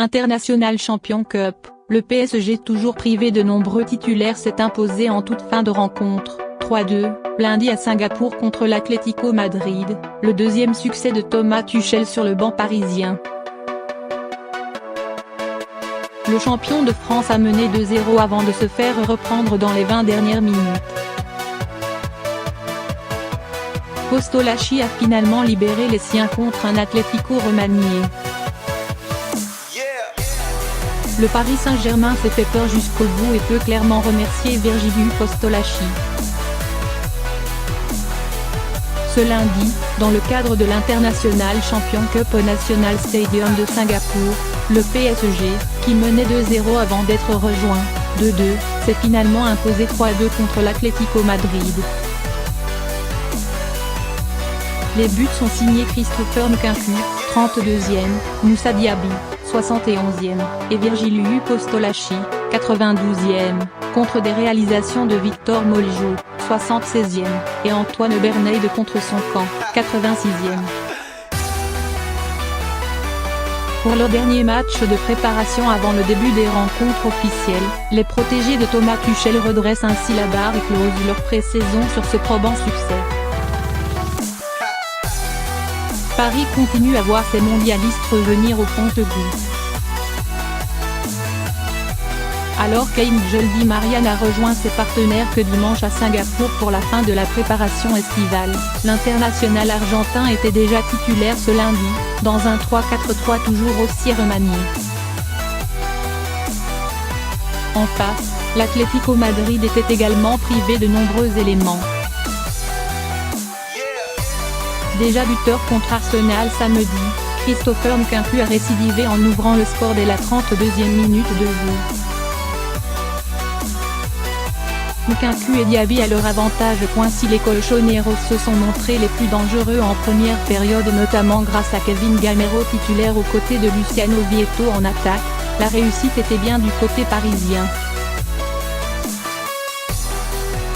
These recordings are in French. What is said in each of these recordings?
International Champions Cup, le PSG toujours privé de nombreux titulaires s'est imposé en toute fin de rencontre, 3-2, lundi à Singapour contre l'Atlético Madrid, le deuxième succès de Thomas Tuchel sur le banc parisien. Le champion de France a mené 2-0 avant de se faire reprendre dans les 20 dernières minutes. Postolacci a finalement libéré les siens contre un Atlético remanié. Le Paris Saint-Germain s'est fait peur jusqu'au bout et peut clairement remercier Virgilius Postolacci. Ce lundi, dans le cadre de l'International Champions Cup au National Stadium de Singapour, le PSG, qui menait 2-0 avant d'être rejoint, 2-2, s'est finalement imposé 3-2 contre l'Atlético Madrid. Les buts sont signés Christopher Nkunku, 32e, Moussa Diaby, 71e, et Virgilius Postolacci, 92e, contre des réalisations de Victor Mollijo, 76e, et Antoine Bernade contre son camp, 86e. Pour leur dernier match de préparation avant le début des rencontres officielles, les protégés de Thomas Tuchel redressent ainsi la barre et closent leur pré-saison sur ce probant succès. Paris continue à voir ses mondialistes revenir au compte-gouttes. Alors qu'Angel Di Maria n'a rejoint ses partenaires que dimanche à Singapour pour la fin de la préparation estivale, l'international argentin était déjà titulaire ce lundi, dans un 3-4-3 toujours aussi remanié. En face, l'Atlético Madrid était également privé de nombreux éléments. Déjà buteur contre Arsenal samedi, Christopher Nkunku a récidivé en ouvrant le score dès la 32e minute de jeu. Nkunku et Diaby à leur avantage point si les Colchoneros se sont montrés les plus dangereux en première période notamment grâce à Kevin Gamero titulaire aux côtés de Luciano Vietto en attaque, la réussite était bien du côté parisien.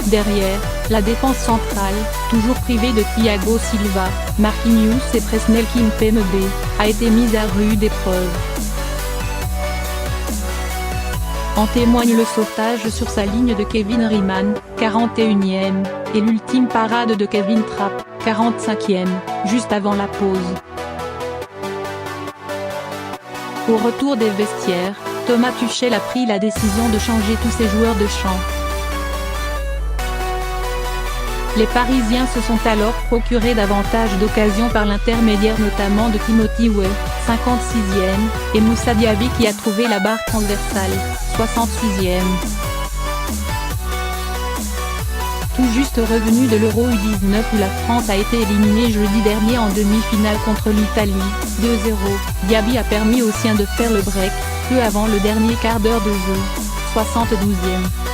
Derrière, la défense centrale, toujours privée de Thiago Silva, Marquinhos et Presnel Kimpembe, a été mise à rude épreuve. En témoigne le sauvetage sur sa ligne de Kevin Riemann, 41e, et l'ultime parade de Kevin Trapp, 45e, juste avant la pause. Au retour des vestiaires, Thomas Tuchel a pris la décision de changer tous ses joueurs de champ. Les Parisiens se sont alors procuré davantage d'occasions par l'intermédiaire notamment de Timothy Weah, 56e, et Moussa Diaby qui a trouvé la barre transversale, 66e. Tout juste revenu de l'Euro U19 où la France a été éliminée jeudi dernier en demi-finale contre l'Italie, 2-0, Diaby a permis aux siens de faire le break, peu avant le dernier quart d'heure de jeu, 72e.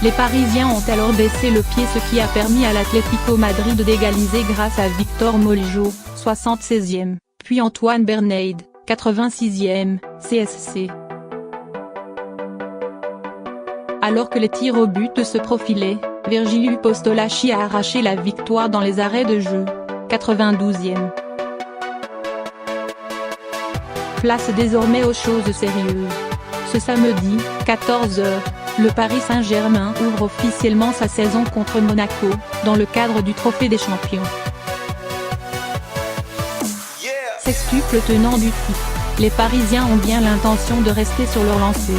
Les Parisiens ont alors baissé le pied ce qui a permis à l'Atlético Madrid d'égaliser grâce à Victor Mollijo, 76e, puis Antoine Bernade, 86e, CSC. Alors que les tirs au but se profilaient, Virgilius Postolacci a arraché la victoire dans les arrêts de jeu, 92e. Place désormais aux choses sérieuses. Ce samedi, 14h, le Paris Saint-Germain ouvre officiellement sa saison contre Monaco, dans le cadre du Trophée des Champions. Sextuple tenant du titre, les Parisiens ont bien l'intention de rester sur leur lancée.